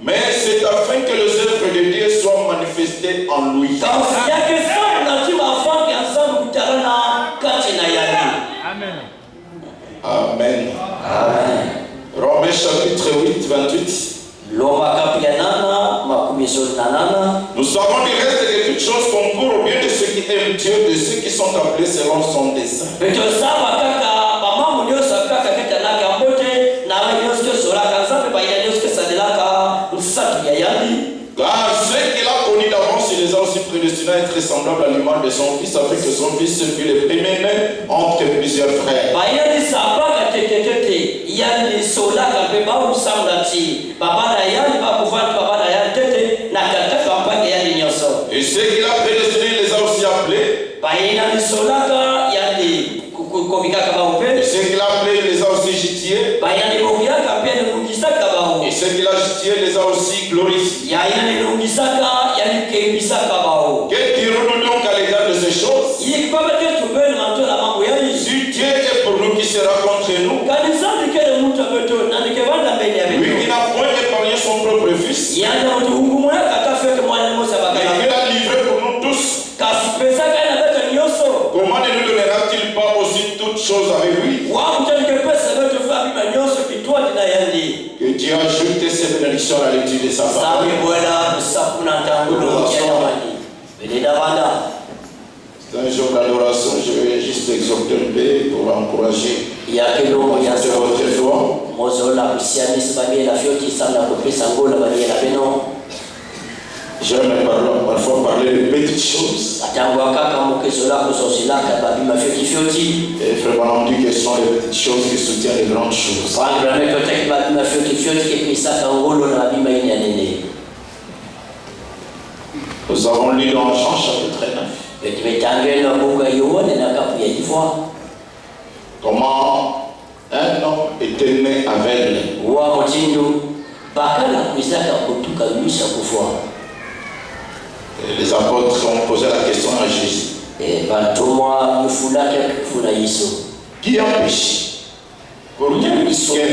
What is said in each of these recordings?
Mais c'est afin que les œuvres de Dieu soient manifestées en lui. Amen. Amen. Romains chapitre 8, 28. Nous savons du reste que toutes choses concourent au bien de ceux qui aiment Dieu, de ceux qui sont appelés selon son dessein. Car ceux qu'il a connus d'avance, il les a aussi prédestinés à être semblables à l'image de son fils, afin que son fils fût le premier-né entre plusieurs frères. Et ceux qu'il a prédestinés, il les a aussi appelés. Et ceux qu'il a appelés, il les a aussi jitiés. Et ceux qu'il a jitiés, il les a aussi glorifiés. Que dirons-nous donc à l'égard de ces choses? Si Dieu est pour nous, qui sera contre nous? Lui qui n'a point épargné son propre fils, mais qui l'a livré pour nous tous, comment ne nous donnera-t-il pas aussi toutes choses avec lui? Que Dieu ajoute ses bénédictions à la lecture de sa parole. C'est un jour d'adoration, je vais juste exhorter un peu pour encourager votre foi. J'aime parfois parler de petites choses. Et vraiment on dit que ce sont les petites choses qui soutiennent les grandes choses. Nous avons lu dans Jean chapitre 9. Comment un homme était né aveugle. Et les apôtres ont posé la question à Jésus. Qui a péché pour qu'un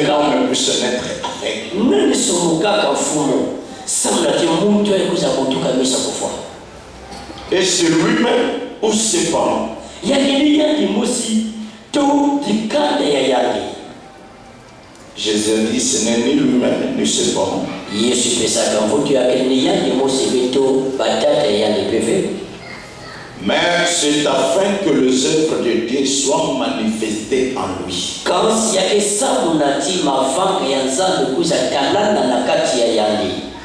homme puisse naître aveugle? Et c'est lui-même ou ses parents? Jésus a dit, ce n'est ni lui-même ni ses parents. Mais c'est afin que les œuvres de Dieu soient manifestées en lui.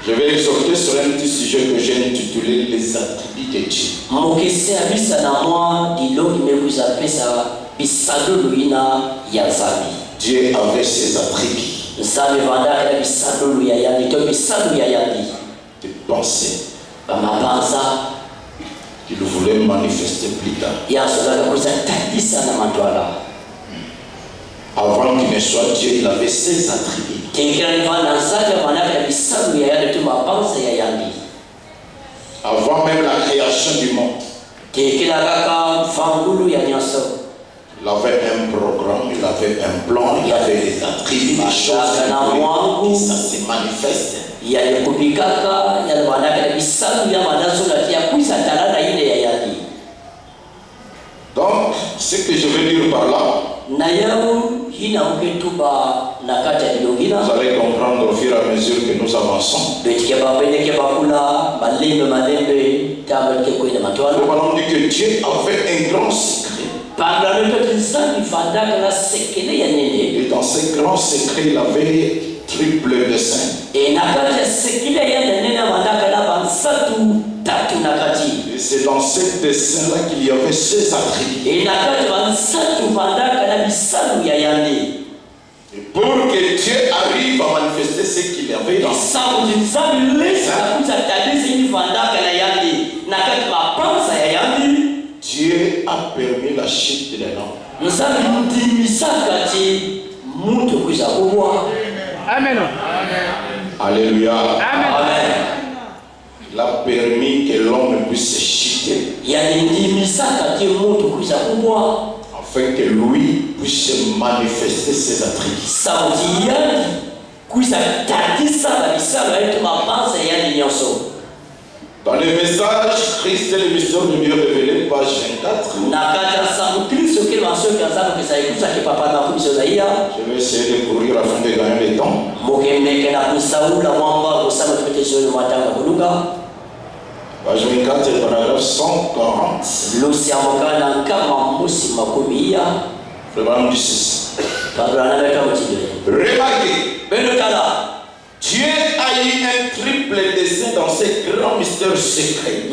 Je vais exhorter sur un petit sujet que j'ai intitulé les attributs de Dieu. Dieu avait ses attributs. De penser qu'il voulait manifester plus tard. Avant qu'il ne soit Dieu, il avait ses attributs. Avant même la création du monde, il avait un programme, il avait un plan, il avait des attributs, des choses qui ça se manifeste. Donc, ce que je veux dire par là, vous allez comprendre au fur et à mesure que nous avançons. Le ballon dit que Dieu avait un grand secret. Et dans ce grand secret, il avait triple dessein. Et c'est dans ce dessein-là qu'il y avait ses attributs. Et pour que Dieu arrive à manifester ce qu'il avait dans Dieu a permis la chute de l'homme. Amen. Alléluia. Amen. Il a permis que l'homme puisse chuter. afin que lui puisse manifester ses attributs. sauti yake kuisa tatisa babisalo yetu mapanza yani nyonso. Dans le message Christ et le mystère de Dieu révélé, page 24, je vais essayer de courir afin de gagner le temps. Page 24, paragraphe 140. Vraiment du 6. Remarquez, Dieu a eu un triple dessein dans ces grands mystères secrets.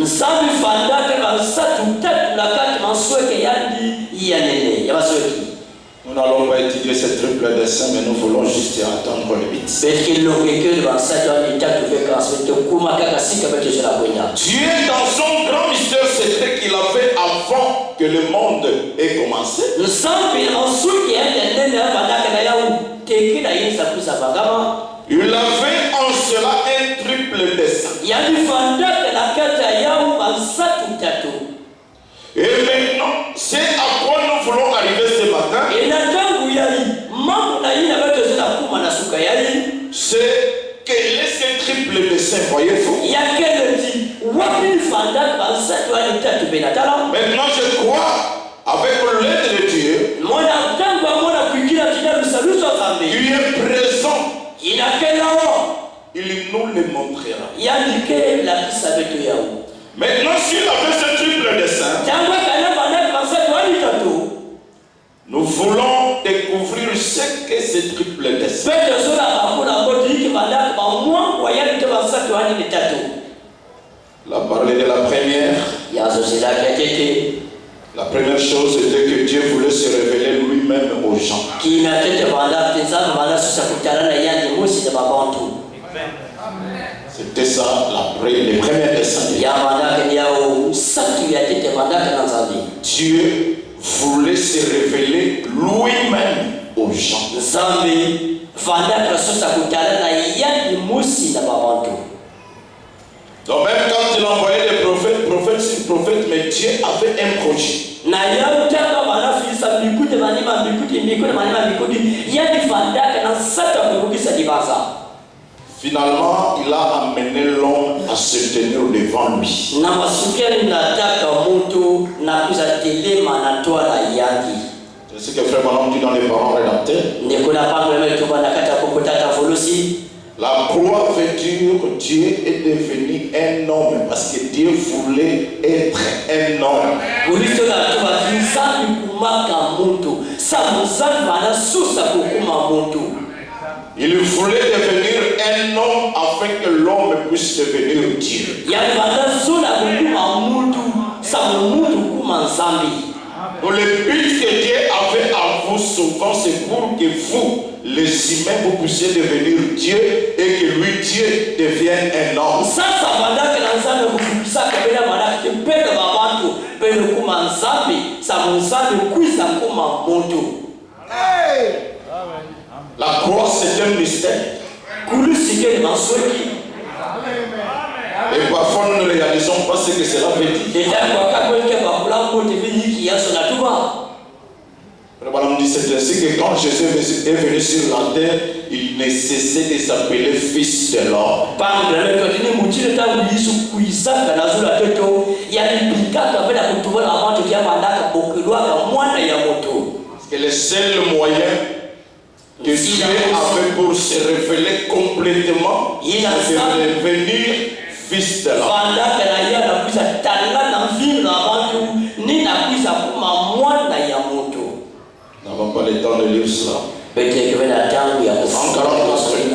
Nous n'allons pas étudier ce triple dessein, mais nous voulons juste attendre le 8. Dieu, dans son grand mystère secret qu'il a fait avant que le monde ait commencé, il avait en cela un triple dessein. Et maintenant, c'est à quoi nous voulons arriver ce matin. C'est quel est ce triple dessein, voyez-vous? Maintenant, je crois, avec l'aide de Dieu, il est présent. Il nous le montrera. Maintenant, s'il avait ce triple dessein, nous voulons découvrir ce qu'est ce triple dessein. La parole de la première. La première chose était que Dieu voulait se révéler lui-même aux gens. C'était ça les premiers dessins. Dieu voulait se révéler lui-même aux gens. Donc même quand il envoyait des prophètes sur prophètes, mais Dieu avait un projet. Finalement, il a amené l'homme à se tenir devant lui. C'est ce que Frère Manon dit dans les parents rédacteurs. La croix veut dire que Dieu est devenu un homme parce que Dieu voulait être un homme. Il voulait devenir un homme afin que l'homme puisse devenir Dieu. Donc le but que Dieu avait à vous souvent, c'est pour que vous, les humains, vous puissiez devenir Dieu et que lui, Dieu, devienne un homme. La croix, c'est un mystère. Et parfois nous ne réalisons pas ce que cela veut dire. C'est ainsi que quand Jésus est venu sur la terre, il ne cessait de s'appeler fils de l'homme. Parce que le seul moyen que Dieu avait pour se révéler complètement, c'est de devenir fils de l'homme. Nous n'avons pas le temps de lire cela.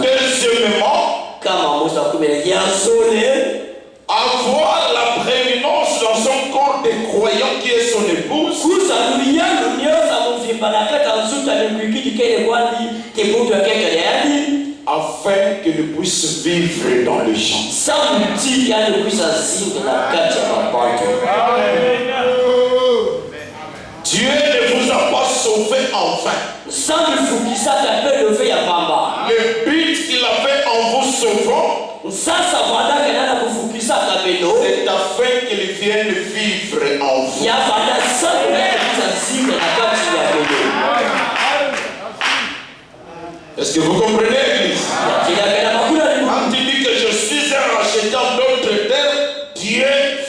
Deuxièmement, avoir la prééminence dans son corps de croyant qui est son épouse, afin qu'elle puisse vivre dans le champ. Dieu ne vous a pas sauvé en vain. Le but qu'il a fait en vous sauvant, c'est afin qu'il vienne vivre en vous. Est-ce que vous comprenez, l'église? Quand il dit que je suis un racheteur d'autres terres, Dieu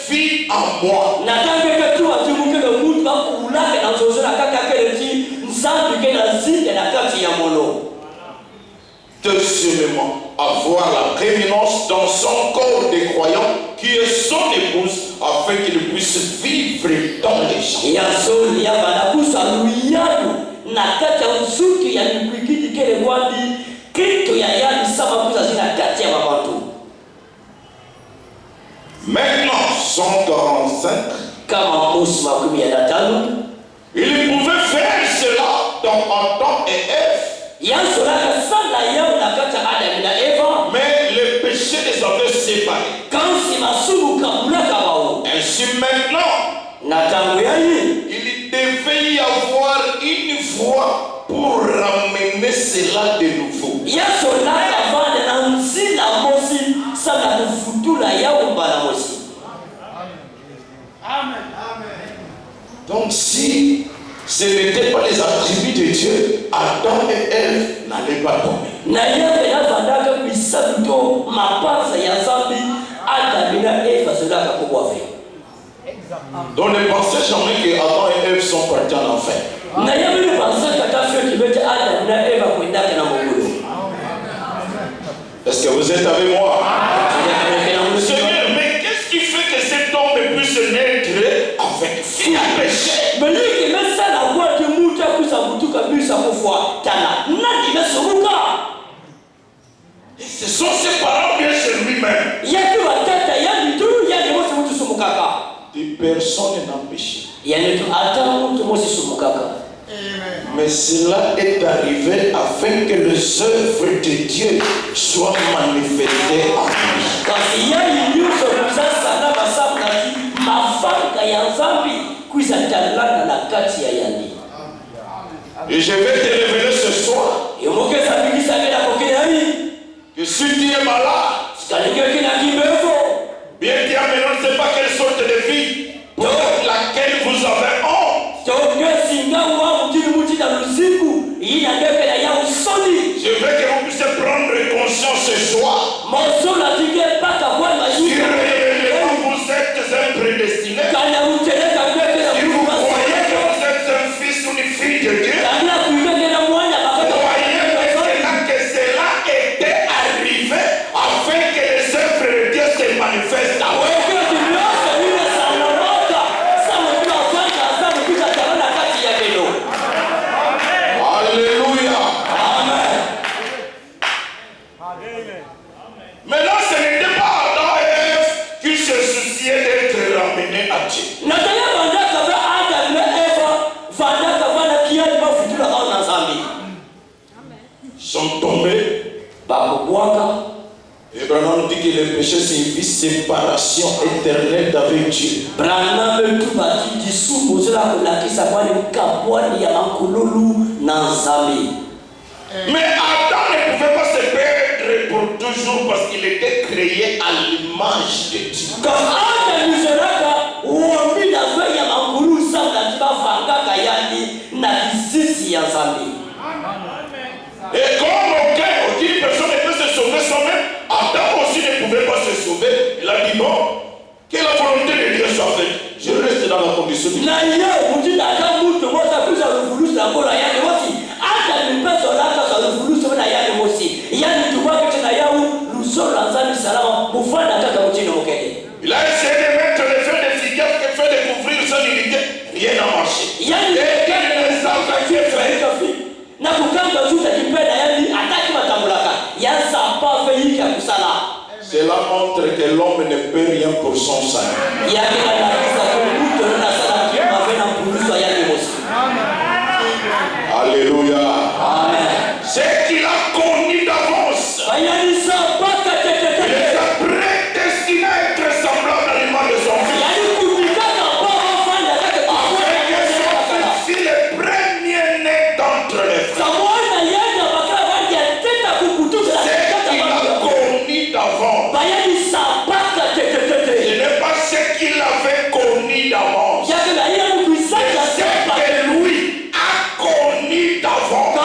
vit en moi. Deuxièmement, avoir la prééminence dans son corps des croyants qui est son épouse afin qu'il puisse vivre dans les gens. Maintenant, 145, il pouvait faire cela en Adam et Ève. Mais le péché les avait séparés. Ainsi maintenant, il devait y avoir une voie pour ramener cela de nouveau. Donc si ce n'était pas les attributs de Dieu, Adam et Ève n'allaient pas tomber. Donc ne pensez jamais que Adam et Ève sont partis en enfer. Est-ce que vous êtes avec moi? Seigneur, mais qu'est-ce qui fait que cet homme puisse naître avec un péché? Ce sont ses parents, bien c'est lui-même. Des personnes n'ont péché. Mais cela est arrivé afin que les œuvres de Dieu soient manifestées en lui. Et je vais te révéler ce soir que si tu es malade, bien qu'il y a maintenant, je ne sais pas quelle sorte de vie pour laquelle vous avez honte. Je veux que vous puissiez prendre conscience ce soir. Si réellement vous êtes un prédestiné, si vous croyez que vous êtes un fils ou une fille de Dieu, croyez que cela était arrivé afin que les œuvres de Dieu se manifestent à vous. Maintenant, ce n'était pas Adam et Ève qui se souciaient d'être ramenés à Dieu. Ils sont tombés. Abraham dit que le péché signifie séparation éternelle d'avec Dieu. Mais Adam ne pouvait pas se perdre pour toujours parce qu'il était créé à l'image de Dieu. Et comme aucune personne ne peut se sauver soi-même, Adam aussi ne pouvait pas se sauver. Il a dit bon, que la volonté de Dieu soit faite. Je reste dans la condition de Dieu. Il a essayé de mettre les feux efficaces qui fait découvrir son unité. Rien n'a marché. Et quel est le sang qui est fait? Cela montre que l'homme ne peut rien pour son salut. Alléluia. C'est qu'il a connu d'avance. Il les a prédestinés à être semblables à l'image de son fils. Afin que son fils fût le premier-né d'entre les frères. C'est qu'il a connu d'avance. Ce n'est pas ce qu'il avait connu d'avance. C'est ce que lui a connu d'avance.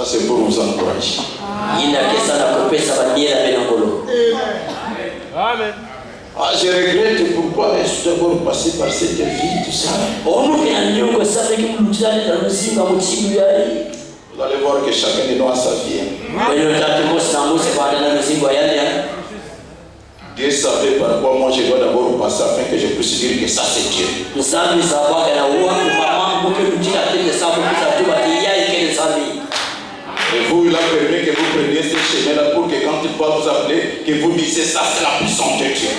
c'est pour vous encourager. Amen. Ah, je regrette pourquoi je dois d'abord passer par cette vie, tout ça. Vous allez voir que chacun de nous a sa vie. Dieu savait par quoi moi je dois d'abord passer afin que je puisse dire que ça c'est Dieu. Et vous, il a permis que vous preniez ce chemin-là pour que quand il va vous appeler, que vous disiez ça c'est la puissance de Dieu.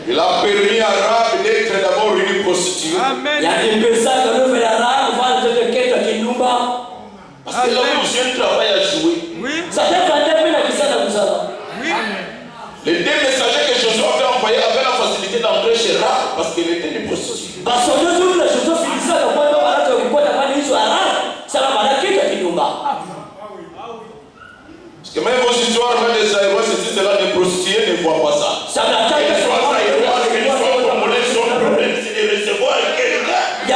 Il a permis à Rahab d'être d'abord une prostituée. Amen. Parce qu'elle avait aussi un travail à jouer. Oui. Les deux messagers que Josué avait envoyés avaient la facilité d'entrer chez Rahab parce qu'elle était une prostituée. Parce que même vos histoires, même les Aïrois, c'est cela, les prostituées ne voient pas ça. Qu'ils soient Aïrois, qu'ils soient Congolais, son problème, c'est de recevoir quelqu'un.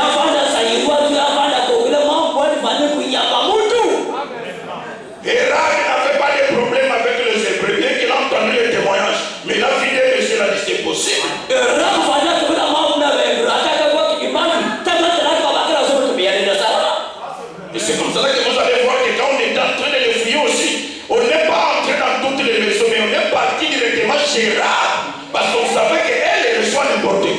Et Rahab n'avait pas de problème avec les Hébreux, bien qu'il a entendu les témoignages. Mais la vie de Dieu, elle a dit c'est possible. Et c'est comme ça que vous allez voir que quand on est en train de les fouiller aussi, on n'est pas entré dans toutes les maisons, mais on est parti directement chez Rahab. Parce qu'on savait qu'elle reçoit n'importe qui.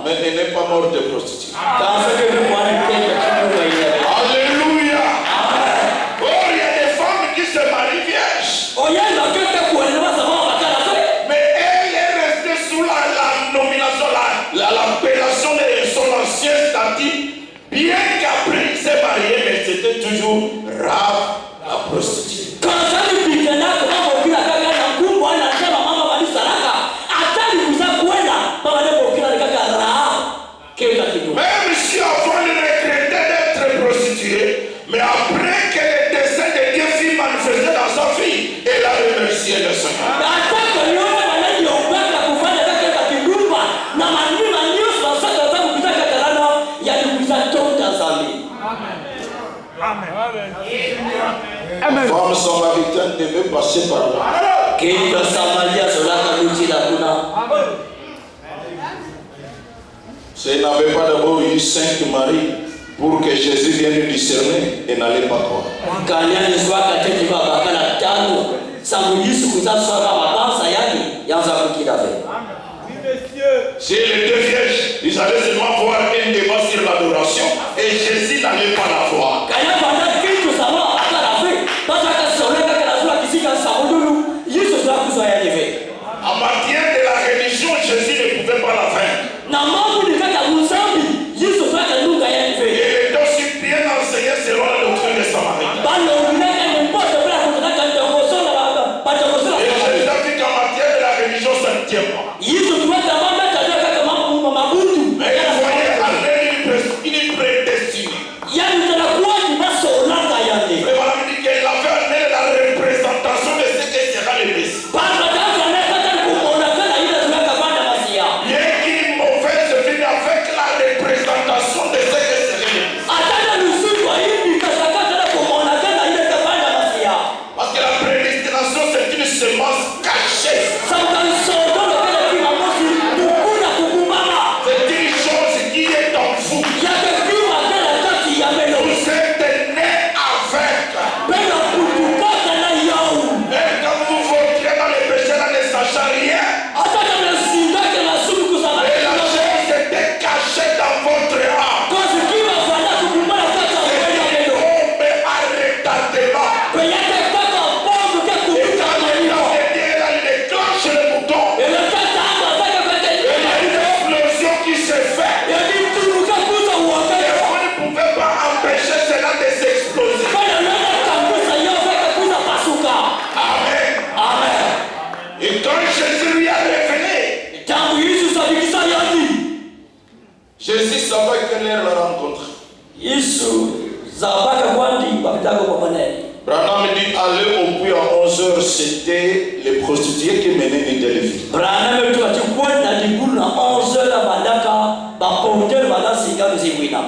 Mais elle n'est pas morte de prostituée. Alléluia. Oh, il y a des femmes qui se marient vierges. Mais elle est restée sous la nomination, l'appellation de son ancien statut. Bien qu'après il s'est marié, mais c'était toujours Rahab, la prostituée. Même si avant il regrettait d'être prostituée, mais après que le dessein de Dieu fut manifesté dans sa vie, elle a remercié le Seigneur. Amen. Femme samaritaine devait passer par là. Si elle n'avait pas d'abord eu 5 maris pour que Jésus vienne discerner, elle n'allait pas croire. Si les deux vierges, ils allaient seulement voir un débat sur l'adoration et Jésus n'allait pas la voir. En matière de la religion, Jésus ne pouvait pas la vaincre. Et il est aussi bien enseigné selon la doctrine des Samaritains. Et Jésus a dit qu'en matière de la religion, ça ne tient pas. Mais il voyait en elle une prédestinée. Branham dit aller au puits à 11h, c'était les prostituées qui menaient une telle vie. Branham tu atikwenda dibulu na 11h bandaka ba porteur bala singa mzibwina.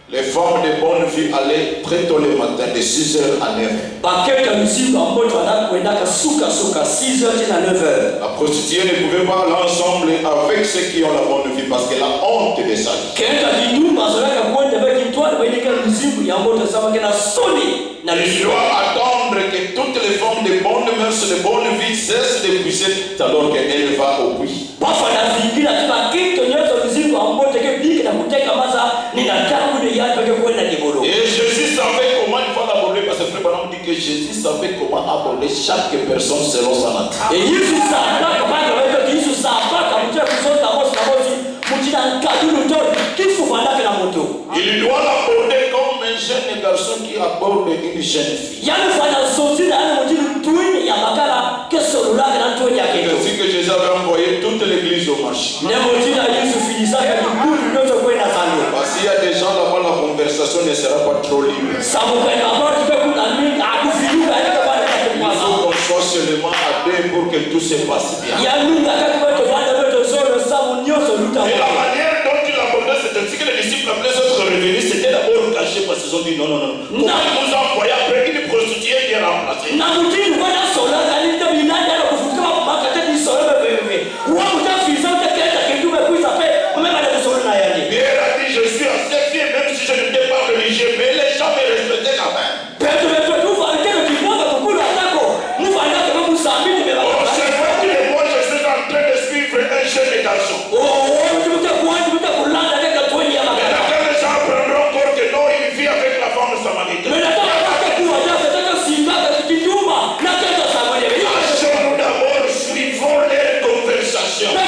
Les femmes de bonne vie allaient très tôt le matin, de 6h à 9h. Bakeka mzigo ambacho anakwenda suka 6h na 9h. La prostituée ne pouvait pas aller ensemble avec ceux qui ont la bonne vie parce qu'elle a honte de ça. Kenda dinuma zalaka kwenda baki twali baineka mzigo ya moto sama kena soni na Il doit attendre que toutes les femmes de bonne mœurs, de bonne vie cessent de puiser alors qu'elle va au puits. Bafa na vingira kila kitu nyoto mzigo ambacho kebiki na kuteka maza ninataka ni yatu kwa kwenda kibolo. Et Jésus savait comment il faut l'aborder parce que Frère Branham dit que Jésus savait comment aborder chaque personne selon sa nature. Et Yesu sana kama wewe Yesu sana kama mtu kusota mosi na mosi mujina kadulu to kifu bandaka na moto. Il doit l'aborder comme un jeune garçon qui aborde une jeune fille. Yale fanya sozi na ale mujina tuini ya makala keso lulaka na tuini ya keto. C'est que Jésus avait envoyé toute l'église au marché. Ne mujina Yesu finisaka kibulu ndoto kwenda sana. Parce qu'il y a des gens là-bas, la conversation ne sera pas trop libre. Sababu kwa mmoja kuna mingi akufiluka ile bali Il faut qu'on soit seulement à deux pour que tout se passe bien. ya nunga kama wewe fanya wewe solo sababu nyoso luta. Et la manière dont il abordait cette ainsi que les disciples après être revenus, c'était d'abord caché parce qu'ils ont dit non. Comment ils nous ont envoyé après une prostituée qui est remplacée? Na mutini kwa sola kalita binada na kufuka makata ni sola wewe. Wa utafiza utakenda kidume kuisa pe umema na sola na yani. Pierre a dit je suis assez fier même si je n'étais pas religieux, mais les gens me respectaient quand même. Petro tu valkero kiboga kukula atako. Mufanya kama musambini beba. Oh, c'est vrai que moi je suis en train de suivre un jeune garçon. Et là, quand les gens apprendront encore que non, il vit avec la femme samaritaine. Lâchons-nous d'abord, suivons les conversations. Et ça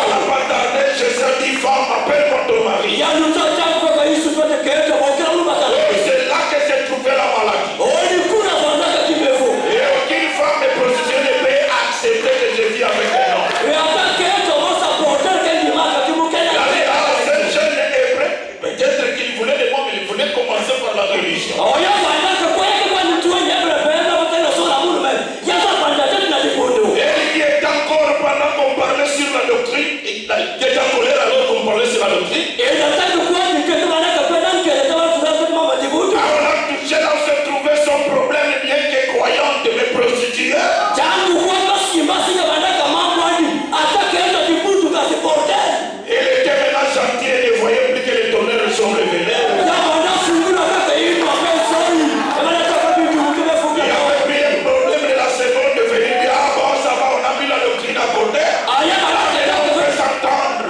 n'a pas tardé, Jésus a dit femme, appelle-moi ton mari. C'est là que s'est trouvée la maladie. Et aucune femme de prostituée ne peut accepter que je vis avec un homme. Cette jeune hébreu, peut-être qu'il voulait de moi, mais il voulait commencer par la religion. Et il est encore pendant qu'on parlait sur la doctrine, il était en colère alors qu'on parlait sur la doctrine. Alors là, touché là, se trouvait son problème, bien que croyante, mais prostituée. Elle était maintenant gentille et ne voyait plus que les tonnerres sont révélés. Il y avait pris un problème de la seconde de venir dire ah bon ça va, on a mis la doctrine à côté. On peut s'entendre.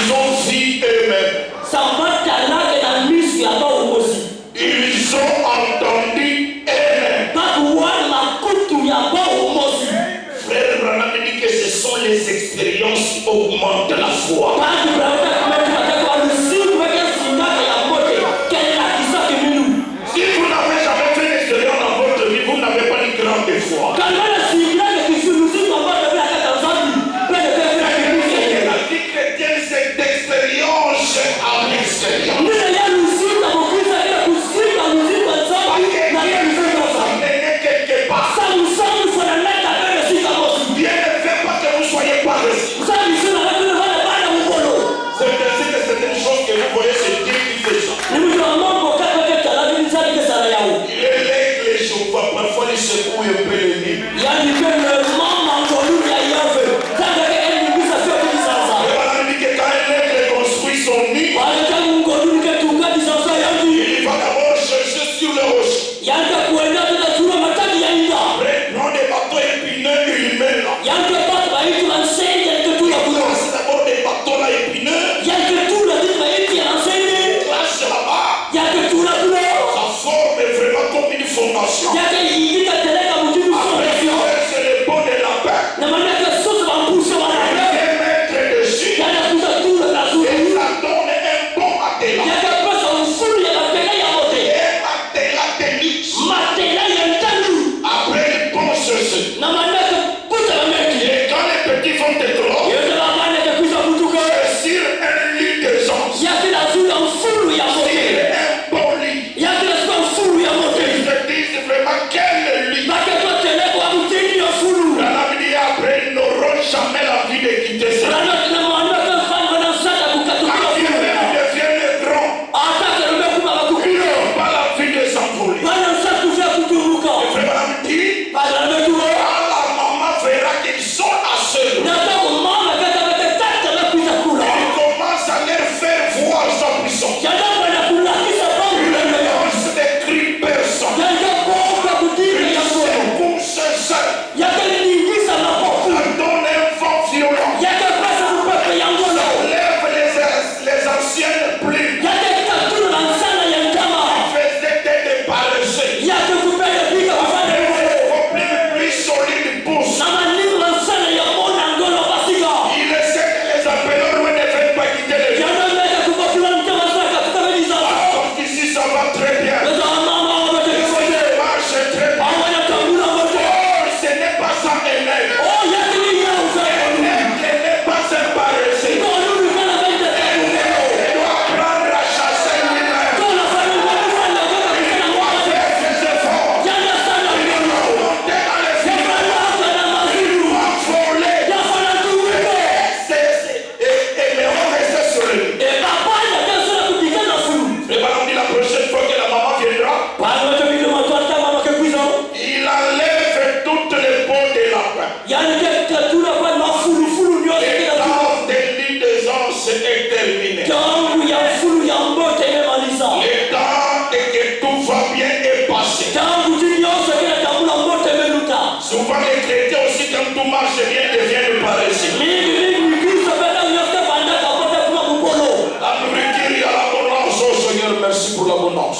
Ils ont vu eux-mêmes. Sambatalake na misu ya baongozi. Ils ont entendu eux-mêmes. Bakuwana makutu ya baongozi. Frère Branham dit que ce sont les expériences qui augmentent la foi. Si vous n'avez jamais fait une expérience dans votre vie, vous n'avez pas une grande foi. La vie chrétienne, c'est d'expérience en expérience. Quelque part. Bien ne fait pas que vous soyez paresseux. C'est une chose que vous voyez, c'est Dieu qui fait ça. Il élève les Jéhovah, parfois il secoue un peu les livres. Quand un aigle construit son nid, il va d'abord chercher sur le rocher. Après, prend des bateaux épineux, il met là. C'est d'abord des bateaux là épineux. Classe là-bas. Ça forme vraiment comme une fondation. Après, c'est le pot de lapin. Et mettre dessus. Et ça donne un bon attelage. Et attelage. Après, il pense ceci. Et quand les petits vont être là, c'est sur un lit des anges. Sur un bon lit. Ils se disent vraiment quel lit. La Bible dit après, ils n'auront jamais la vie de quitter ça. Quand ils deviennent grands, ils n'ont pas la vie de s'envoler. Et vraiment, la Bible dit, quand la maman verra qu'ils sont à ce lieu, il commence à leur faire voir sa puissance. Il lance des cris perçants. Il secoue ses seins. Ça donne un vent violent. Ça lève les anciennes plumes. Il faisait des paresseux. Vos plumes plus solides poussent. Il essaie de les appeler, mais ne veulent pas quitter les gens. Donc ici, ça va très bien. Ça marche très bien. Oh, ce n'est pas ça, élève. Elle n'est pas un paresseux. Elle doit apprendre à chasser lui-même. Il doit faire ses efforts. Il doit monter dans les filets. Il doit voler. Et mais on reste sur lui. Et par exemple, la prochaine fois que la maman viendra, il enlève toutes les peaux des lapins. Et dans des lits des anges, c'est terminé. Le temps et que tout va bien est passé. Souvent les chrétiens aussi, quand tout marche bien, deviennent paresseux. La nourriture, il y a l'abondance. Oh Seigneur, merci pour l'abondance.